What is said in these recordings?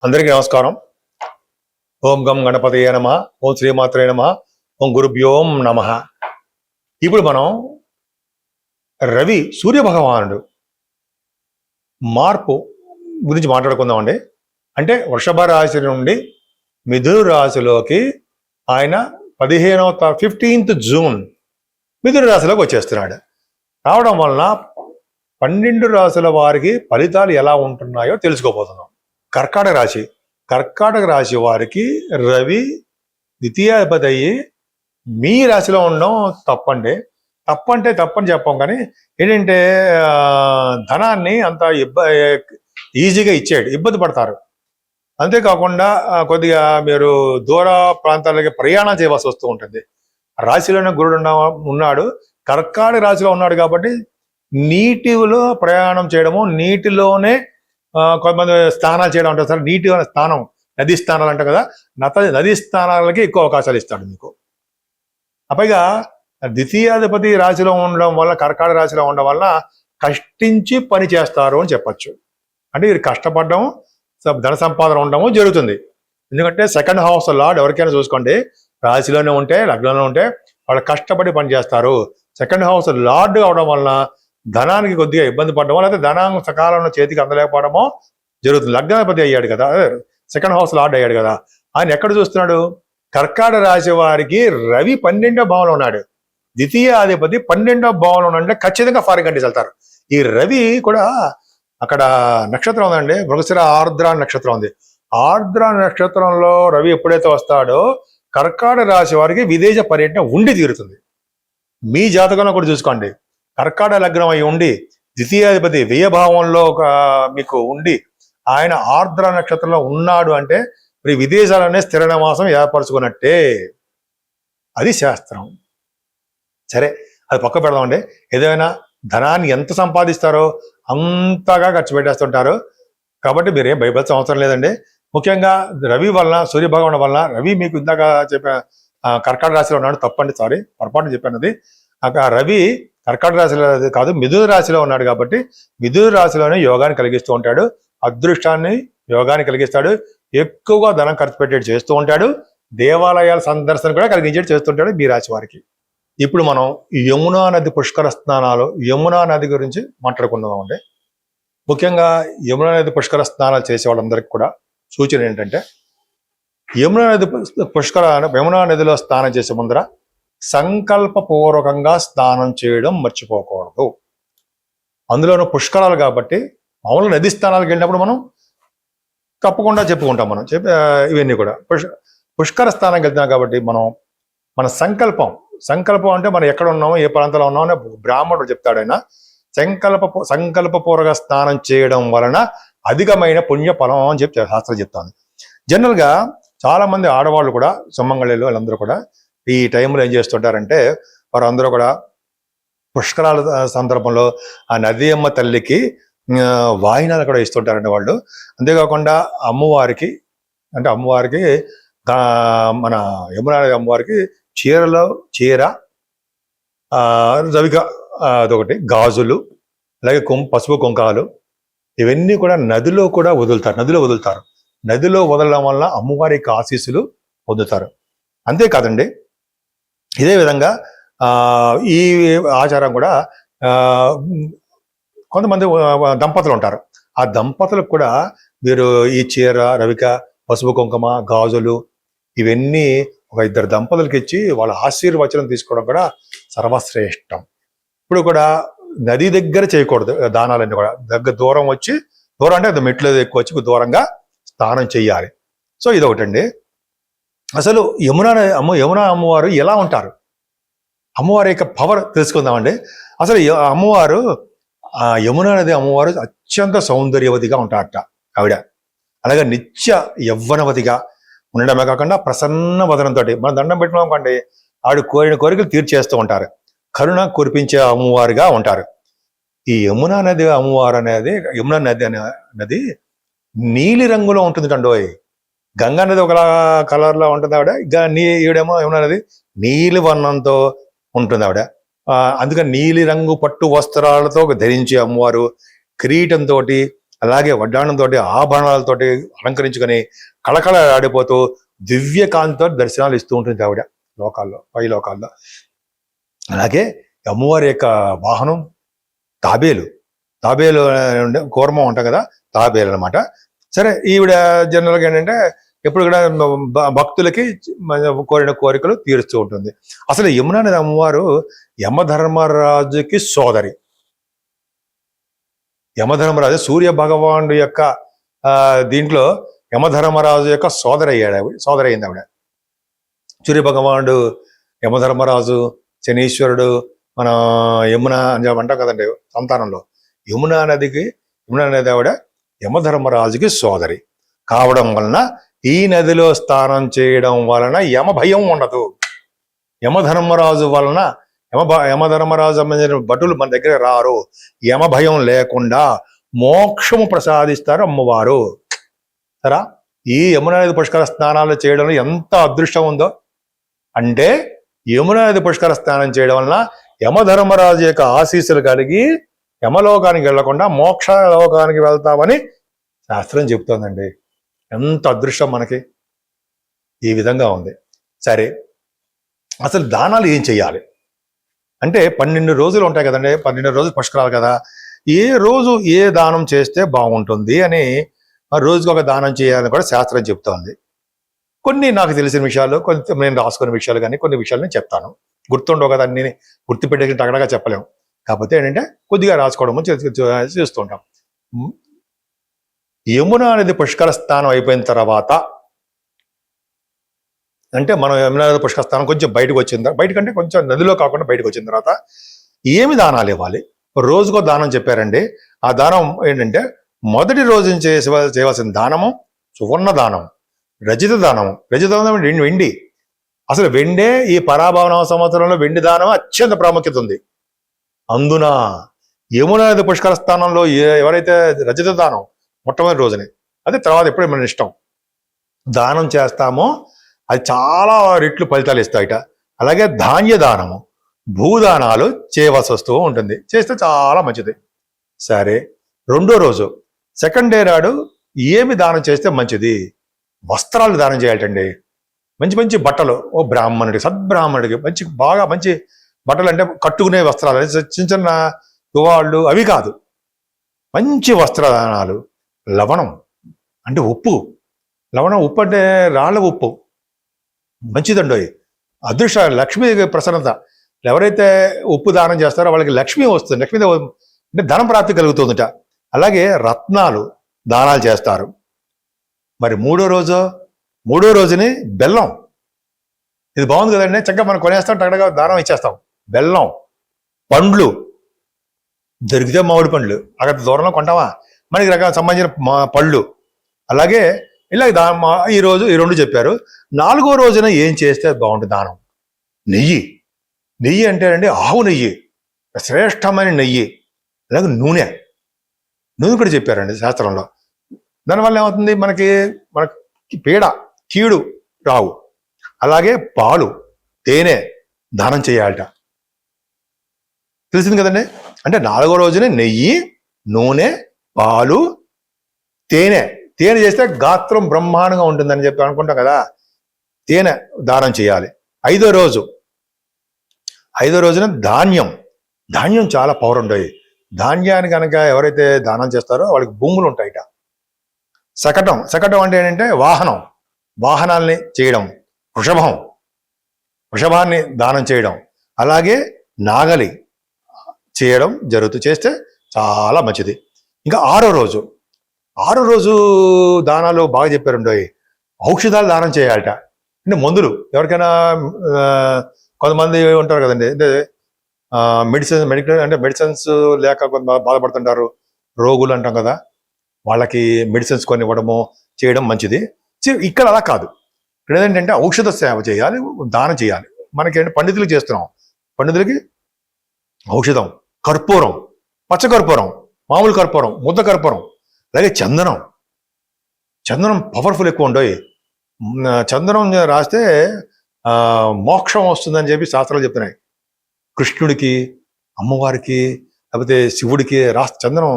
అందరికీ నమస్కారం. ఓం గం గణపతయే నమః, ఓం శ్రీమాత్రే నమః, ఓం గురుభ్యోం నమః. ఇప్పుడు మనం రవి సూర్య భగవానుడు మార్పు గురించి మాట్లాడుకుందామండి. అంటే వృషభ రాశి నుండి మిథున రాశిలోకి ఆయన 15th జూన్ మిథున రాశిలోకి వచ్చేస్తున్నాడు. రావడం వలన 12 రాశుల వారికి ఫలితాలు ఎలా ఉంటున్నాయో తెలుసుకోబోతున్నాం. కర్కాటక రాశి వారికి రవి ద్వితీయాధిపతి అయ్యి మీ రాశిలో ఉండడం తప్పని చెప్పం. కానీ ఏంటంటే ధనాన్ని అంత ఈజీగా ఇచ్చేయడు, ఇబ్బంది పడతారు. అంతేకాకుండా కొద్దిగా మీరు దూర ప్రాంతాలకి ప్రయాణం చేయవలసి వస్తూ ఉంటుంది. రాశిలోనే గురుడు ఉన్నాడు, కర్కాటక రాశిలో ఉన్నాడు కాబట్టి నీటిలో ప్రయాణం చేయడము, నీటిలోనే కొంతమంది స్నానాలు చేయడం అంటారు సార్. నీటి స్నానం, నదీ స్నానాలు అంటారు కదా, నదీ స్నానాలకి ఎక్కువ అవకాశాలు ఇస్తాడు మీకు. పైగా ద్వితీయాధిపతి రాశిలో ఉండడం వల్ల, కర్కాటక రాశిలో ఉండడం వల్ల కష్టించి పని చేస్తారు అని చెప్పచ్చు. అంటే వీరు కష్టపడడం, ధన సంపాదన ఉండడము జరుగుతుంది. ఎందుకంటే సెకండ్ హౌస్ లార్డ్ ఎవరికైనా చూసుకోండి, రాశిలోనే ఉంటే, లగ్నంలో ఉంటే వాళ్ళు కష్టపడి పని చేస్తారు. సెకండ్ హౌస్ లార్డ్ అవడం వలన ధనానికి కొద్దిగా ఇబ్బంది పడడమో, లేకపోతే ధనం సకాలంలో చేతికి అందలేకపోవడమో జరుగుతుంది. లగ్నాధిపతి అయ్యాడు కదా, సెకండ్ హౌస్ లార్డ్ అయ్యాడు కదా. ఆయన ఎక్కడ చూస్తున్నాడు? కర్కాటక రాశి వారికి రవి 12వ భావంలో ఉన్నాడు. ద్వితీయాధిపతి 12వ భావంలో ఉన్నాడంటే ఖచ్చితంగా ఫారిన్ కంట్రీస్ వెళ్తారు. ఈ రవి కూడా అక్కడ నక్షత్రం ఉందండి, మృగశిర ఆర్ద్ర నక్షత్రం ఉంది. ఆర్ద్ర నక్షత్రంలో రవి ఎప్పుడైతే వస్తాడో కర్కాటక రాశి వారికి విదేశ పర్యటన ఉండి తీరుతుంది. మీ జాతకంలో కూడా చూసుకోండి, కర్కాటక లగ్నం అయి ఉండి ద్వితీయాధిపతి వ్యయభావంలో మీకు ఉండి ఆయన ఆర్ద్ర నక్షత్రంలో ఉన్నాడు అంటే మరి విదేశాలనే స్థిర నివాసం ఏర్పరచుకున్నట్టే. అది శాస్త్రం. సరే, అది పక్క పెడదామండి. ఏదైనా ధనాన్ని ఎంత సంపాదిస్తారో అంతగా ఖర్చు పెట్టేస్తుంటారు. కాబట్టి మీరేం భయపడాల్సిన అవసరం లేదండి. ముఖ్యంగా రవి వలన, సూర్యభగవాన్ వలన, రవి మీకు ఇందాక చెప్పిన కర్కాటక రాశిలో ఉన్నాడు, తప్పండి, సారీ పొరపాటు చెప్పానది. రవి కర్కాటక రాశిలో కాదు, మిథున రాశిలో ఉన్నాడు కాబట్టి మిథున రాశిలోనే యోగాన్ని కలిగిస్తూ ఉంటాడు, అదృష్టాన్ని యోగాన్ని కలిగిస్తాడు, ఎక్కువగా ధనం ఖర్చు పెట్టేది చేస్తూ ఉంటాడు, దేవాలయాల సందర్శన కూడా కలిగించేది చేస్తుంటాడు మీ రాశి వారికి. ఇప్పుడు మనం యమునా నది పుష్కర స్నానాలు, యమునా నది గురించి మాట్లాడుకుందాం అండి. ముఖ్యంగా యమునా నది పుష్కర స్నానాలు చేసే వాళ్ళందరికీ కూడా సూచన ఏంటంటే, యమునా నదిలో స్నానం చేసే ముందర సంకల్పపూర్వకంగా స్నానం చేయడం మర్చిపోకూడదు. అందులోనూ పుష్కరాలు కాబట్టి మామూలుగా నది స్నానాలకు వెళ్ళినప్పుడు మనం తప్పకుండా చెప్పుకుంటాం. మనం ఇవన్నీ కూడా పుష్కర స్నానానికి వెళ్తున్నాం కాబట్టి మన సంకల్పం అంటే మనం ఎక్కడ ఉన్నామో, ఏ ప్రాంతంలో ఉన్నామో అని బ్రాహ్మణుడు చెప్తాడు. ఆయన సంకల్పపూర్వక స్నానం చేయడం వలన అధికమైన పుణ్య ఫలం అని చెప్పి శాస్త్రం చెప్తాను. జనరల్గా చాలా మంది ఆడవాళ్ళు కూడా, సుమంగళిలు వాళ్ళందరూ కూడా ఈ టైంలో ఏం చేస్తుంటారంటే, వారందరూ కూడా పుష్కరాల సందర్భంలో ఆ నది అమ్మ తల్లికి వాయినాలు కూడా ఇస్తుంటారండి వాళ్ళు. అంతేకాకుండా అమ్మవారికి మన యమునా అమ్మవారికి చీర, రవిక అదొకటి, గాజులు, అలాగే పసుపు కుంకాలు, ఇవన్నీ కూడా నదిలో వదులుతారు. నదిలో వదలడం వల్ల అమ్మవారికి ఆశీస్సులు పొందుతారు. అంతేకాదండి, ఇదే విధంగా ఈ ఆచారం కూడా కొంతమంది దంపతులు ఉంటారు. ఆ దంపతులకు కూడా మీరు ఈ చీర, రవిక, పసుపు కుంకుమ, గాజులు ఇవన్నీ ఒక 2 దంపతులకి ఇచ్చి వాళ్ళ ఆశీర్వచనం తీసుకోవడం కూడా సర్వశ్రేష్టం. ఇప్పుడు కూడా నది దగ్గర చేయకూడదు దానాలన్నీ కూడా, దూరం అంటే అది మెట్లు ఎక్కువ వచ్చి దూరంగా స్నానం చెయ్యాలి. సో ఇదొకటండి. అసలు యమునా అమ్మవారు ఎలా ఉంటారు, అమ్మవారి యొక్క పవర్ తెలుసుకుందామండి. అసలు అమ్మవారు, యమునా నది అమ్మవారు అత్యంత సౌందర్యవతిగా ఉంటారట ఆవిడ. అలాగే నిత్య యవ్వనవతిగా ఉండడమే కాకుండా ప్రసన్న వదనంతో మనం దండం పెట్టినాం అనుకోండి, ఆవిడ కోరిన కోరికలు తీర్చేస్తూ ఉంటారు. కరుణ కురిపించే అమ్మవారుగా ఉంటారు. ఈ యమునా నది అమ్మవారు అనేది, యమునా నది నీలి రంగులో ఉంటుంది అండోయ్. గంగా నది ఒక కలర్లో ఉంటుంది ఆవిడ, ఈవిడేమో యమునా నది నీలి వర్ణంతో ఉంటుంది ఆవిడ. అందుకని నీలి రంగు పట్టు వస్త్రాలతో ధరించి అమ్మవారు కిరీటంతో అలాగే వడ్డాణంతో ఆభరణాలతోటి అలంకరించుకొని కళకళ ఆడిపోతూ దివ్యకాంతితో దర్శనాలు ఇస్తూ ఉంటుంది ఆవిడ లోకాల్లో, పై లోకాల్లో. అలాగే అమ్మవారి యొక్క వాహనం తాబేలు కూర్మం ఉంటాం కదా, తాబేలు అనమాట. సరే, ఈవిడ జనరల్గా ఏంటంటే ఎప్పుడు కూడా భక్తులకి కోరిన కోరికలు తీరుస్తూ ఉంటుంది. అసలు యమునా నది అమ్మవారు యమధర్మరాజుకి సోదరి. యమధర్మరాజు సూర్య భగవానుడు యొక్క దీంట్లో యమధర్మరాజు యొక్క సోదరి అయింది ఆవిడ. సూర్య భగవానుడు, యమధర్మరాజు, శనీశ్వరుడు, మన యమున అని అంటాం కదండి సంతానంలో. యమునా నది ఆవిడ యమధర్మరాజుకి సోదరి కావడం వలన ఈ నదిలో స్నానం చేయడం వలన యమ భయం ఉండదు. యమధర్మరాజు వలన యమధర్మరాజు సంబంధించిన భటులు మన దగ్గర రారు. యమ భయం లేకుండా మోక్షము ప్రసాదిస్తారు అమ్మవారు. సరా, ఈ యమునా నది పుష్కర స్నానాలు చేయడంలో ఎంత అదృష్టం ఉందో అంటే, యమునా నది పుష్కర స్నానం చేయడం వలన యమధర్మరాజు యొక్క ఆశీస్సులు కలిగి యమలోకానికి వెళ్లకుండా మోక్ష లోకానికి వెళ్తామని శాస్త్రం చెబుతోందండి. ఎంత అదృష్టం మనకి. ఈ విధంగా ఉంది. సరే, అసలు దానాలు ఏం చెయ్యాలి అంటే 12 రోజులు ఉంటాయి కదండి, 12 రోజులు పుష్కరాలు కదా. ఏ రోజు ఏ దానం చేస్తే బాగుంటుంది అని రోజుకి ఒక దానం చేయాలని కూడా శాస్త్రం చెప్తోంది. కొన్ని నాకు తెలిసిన విషయాలు, కొంత నేను రాసుకునే విషయాలు, కానీ కొన్ని విషయాలు నేను చెప్తాను. గుర్తుండవు కదా, అన్ని గుర్తుపెట్టేసి తగడగా చెప్పలేము. కాకపోతే ఏంటంటే కొద్దిగా రాసుకోవడము చేస్తుంటాం. యమునా నది పుష్కర స్నానం అయిపోయిన తర్వాత, అంటే మనం యమునా నది పుష్కర స్నానం కొంచెం బయటకు బయటకంటే కొంచెం నదిలో కాకుండా బయటకు వచ్చిన తర్వాత ఏమి దానాలు ఇవ్వాలి? రోజుకో దానం చెప్పారండి. ఆ దానం ఏంటంటే, మొదటి రోజు చేయవలసిన దానము సువర్ణ దానం, రజిత దానము. రజిత దానం వెండి. అసలు వెండే ఈ పరాభవన సంవత్సరంలో వెండి దానం అత్యంత ప్రాముఖ్యత ఉంది. అందున యమునా నది పుష్కర స్థానంలో ఎవరైతే రజిత దానం మొట్టమొదటి రోజుని, అదే తర్వాత ఎప్పుడే మన ఇష్టం దానం చేస్తామో అది చాలా రెట్లు ఫలితాలు ఇస్తాయిట. అలాగే ధాన్య దానము, భూదానాలు చేయవలసి వస్తూ ఉంటుంది. చేస్తే చాలా మంచిది. సరే, రెండో రోజు సెకండ్ డే నాడు ఏమి దానం చేస్తే మంచిది? వస్త్రాలు దానం చేయాలండి. మంచి మంచి బట్టలు, ఓ బ్రాహ్మణుడికి, సద్బ్రాహ్మణుడికి బాగా మంచి బట్టలు, అంటే కట్టుకునే వస్త్రాలు, చిన్న చిన్న తువాళ్ళు అవి కాదు, మంచి వస్త్రదానాలు. లవణం అంటే ఉప్పు అంటే రాళ్ళ ఉప్పు మంచిదండి. అదృష్ట లక్ష్మీ ప్రసన్నత. ఎవరైతే ఉప్పు దానం చేస్తారో వాళ్ళకి లక్ష్మి వస్తుంది, లక్ష్మీ అంటే ధనం ప్రాప్తి కలుగుతుందట. అలాగే రత్నాలు దానాలు చేస్తారు. మరి మూడో రోజుని బెల్లం. ఇది బాగుంది కదండి, చక్కగా మనం కొనేస్తాం, టగడగా దానం ఇచ్చేస్తాం. బెల్లం, పండ్లు దొరికితే మామిడి పండ్లు, అక్కడ దూరంలో కొంటామా, మనకి రకాల సంబంధించిన పళ్ళు. అలాగే ఇలా ఈ 2 చెప్పారు. 4వ రోజున ఏం చేస్తే బాగుంటుంది దానం? నెయ్యి అంటే అండి ఆవు నెయ్యి, శ్రేష్టమైన నెయ్యి. అలాగే నూనె కూడా చెప్పారండి శాస్త్రంలో. దానివల్ల ఏమవుతుంది, మనకి కీడు రావు. అలాగే పాలు, తేనె దానం చేయాలట. తెలిసింది కదండి. అంటే 4వ రోజునే నెయ్యి, నూనె, పాలు, తేనె చేస్తే గాత్రం బ్రహ్మాండంగా ఉంటుందని చెప్పి అనుకుంటాం కదా, తేనె దానం చేయాలి. 5వ రోజున ధాన్యం చాలా పవర్ ఉండేది. ధాన్యాన్ని కనుక ఎవరైతే దానం చేస్తారో వాళ్ళకి భూములు ఉంటాయిట. శకటం అంటే ఏంటంటే వాహనాల్ని చేయడం. వృషభాన్ని దానం చేయడం. అలాగే నాగలి చేయడం చేస్తే చాలా మంచిది. ఇంకా 6వ రోజు దానాలు బాగా చెప్పారుండో. ఔషధాలు దానం చేయాలట. అంటే మందులు, ఎవరికైనా కొంతమంది ఉంటారు కదండి, అంటే మెడిసిన్స్ లేక కొంత బాధపడుతుంటారు, రోగులు అంటాం కదా, వాళ్ళకి మెడిసిన్స్ కొన్ని ఇవ్వడము చేయడం మంచిది. ఇక్కడ అలా కాదు. ఇక్కడ ఏంటంటే ఔషధ సేవ చేయాలి, దానం చేయాలి. మనకేంటి పండితులకు చేస్తున్నాం, పండితులకి ఔషధం, కర్పూరం, పచ్చకర్పూరం, మామూలు కర్పూరం, ముద్ద కర్పూరం, అలాగే చందనం పవర్ఫుల్ ఎక్కువ ఉండవు. చందనం రాస్తే మోక్షం వస్తుందని చెప్పి శాస్త్రాలు చెప్తున్నాయి. కృష్ణుడికి, అమ్మవారికి, లేకపోతే శివుడికి చందనం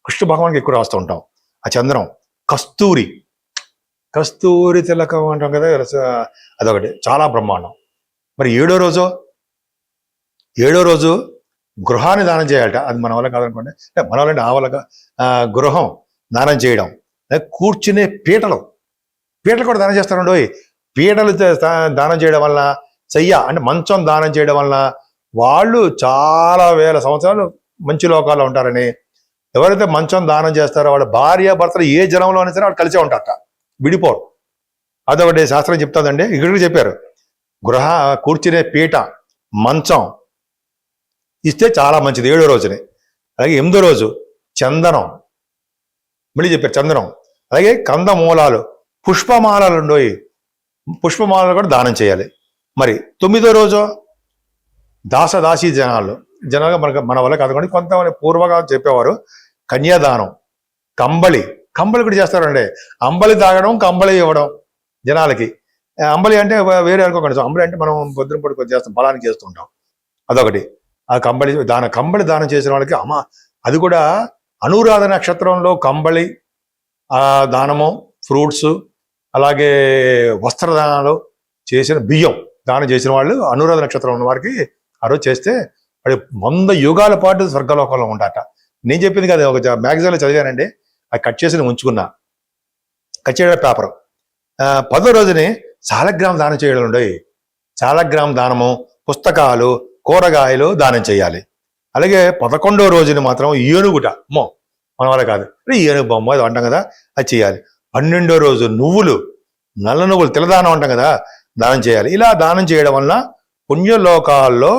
కృష్ణ భగవానికి ఎక్కువ రాస్తూ ఉంటాం. ఆ చందనం. కస్తూరి తిలకం అంటాం కదా, అదొకటి చాలా బ్రహ్మాండం. మరి ఏడో రోజు గృహాన్ని దానం చేయాలట. అది మన వల్ల కాదనుకోండి, మన వల్ల ఆ వల్ల గృహం దానం చేయడం. కూర్చునే పీటలు కూడా దానం చేస్తారండి. పీటలు దానం చేయడం వల్ల, అంటే మంచం దానం చేయడం వల్ల వాళ్ళు చాలా వేల సంవత్సరాలు మంచి లోకాల్లో ఉంటారని. ఎవరైతే మంచం దానం చేస్తారో వాళ్ళ భార్య భర్తలు ఏ జనంలో అయినా సరే వాళ్ళు కలిసే ఉంటారట, విడిపోరు. అదొకటి శాస్త్రం చెప్తుందండి. ఇక్కడికి చెప్పారు, కూర్చునే పీట, మంచం ఇస్తే చాలా మంచిది 7వ రోజుని. అలాగే 8వ రోజు చందనం, మళ్ళీ చెప్పారు చందనం. అలాగే కందమూలాలు, పుష్పమాలలు ఉండోయి, పుష్పమాలలు కూడా దానం చేయాలి. మరి 9వ రోజు దాసదాసీ జనాలుగా మన వల్ల కాదుకోండి, కొంతమంది పూర్వగా చెప్పేవారు కన్యాదానం, కంబళి కూడా చేస్తారండి. అంబలి తాగడం, కంబళి ఇవ్వడం జనాలకి. అంబలి అంటే వేరే అనుకోకండి, అంబలి అంటే మనం పొద్దున పొడి చేస్తాం, బలానికి చేస్తుంటాం, అదొకటి. ఆ కంబళి దానం చేసిన వాళ్ళకి అది కూడా అనురాధ నక్షత్రంలో కంబళి దానము, ఫ్రూట్స్, అలాగే వస్త్రదానాలు చేసిన బియ్యం దానం చేసిన వాళ్ళు అనురాధ నక్షత్రం ఉన్న వారికి ఆ రోజు చేస్తే అది 100 యుగాల పాటు స్వర్గలోకంలో ఉంటాట. నేను చెప్పింది కదా, ఒక మ్యాగజైన్లో చదివానండి, అది కట్ చేసి ఉంచుకున్నా, కట్ చేయడం పేపర్. 10వ రోజుని సాలగ్రామ దానం చేయడం ఉండవు. సాలగ్రామ దానము, పుస్తకాలు, కూరగాయలు దానం చేయాలి. అలాగే 11వ రోజుని మాత్రం ఏనుగుట, మన వల్ల కాదు, ఏనుగు బొమ్మ అది అంటాం కదా, అది చేయాలి. 12వ రోజు నువ్వులు, నల్ల నువ్వులు, తిలదానం అంటాం కదా, దానం చేయాలి. ఇలా దానం చేయడం వల్ల పుణ్యలోకాల్లో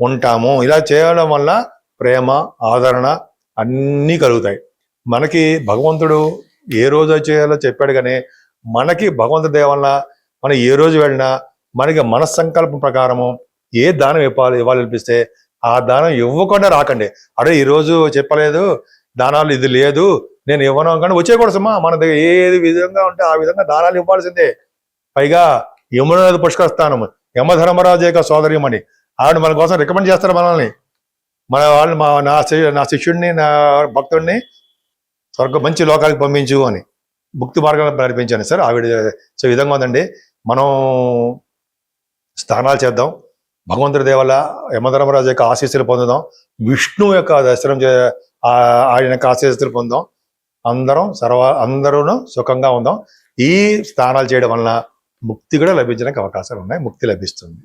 ఉంటాము. ఇలా చేయడం వల్ల ప్రేమ, ఆదరణ అన్నీ కలుగుతాయి. మనకి భగవంతుడు ఏ రోజు చేయాలో చెప్పాడు, కానీ మనకి భగవంతుడి దయ వల్ల మనం ఏ రోజు వెళ్ళినా మనకి మనస్సంకల్పం ప్రకారము ఏ దానం ఇవ్వాలనిపిస్తే ఆ దానం ఇవ్వకుండా రాకండి. అరే ఈరోజు చెప్పలేదు దానాలు, ఇది లేదు నేను ఇవ్వను కానీ వచ్చేయకూడదమ్మా. మన దగ్గర ఏది విధంగా ఉంటే ఆ విధంగా దానాలు ఇవ్వాల్సిందే. పైగా యమున పుష్కరస్థానం, యమధర్మరాజు యొక్క సోదరిమణి, ఆవిడ మన కోసం రికమెండ్ చేస్తారు మనల్ని. మన వాళ్ళు నా శిష్యుడిని, నా భక్తుడిని మంచి లోకానికి పంపించు అని, భక్తి మార్గాన్ని నడిపించాను సార్ ఆవిడ. సో ఈ విధంగా ఉందండి. మనం స్నానాలు చేద్దాం, భగవంతుడి దేవల్ల యమధర్మరాజు యొక్క ఆశీస్సులు పొందుదాం, విష్ణువు యొక్క దర్శనం ఆయన యొక్క ఆశీస్సులు పొందాం. అందరూ సుఖంగా ఉందాం. ఈ స్నానాలు చేయడం వలన ముక్తి కూడా లభించడానికి అవకాశాలు ఉన్నాయి, ముక్తి లభిస్తుంది.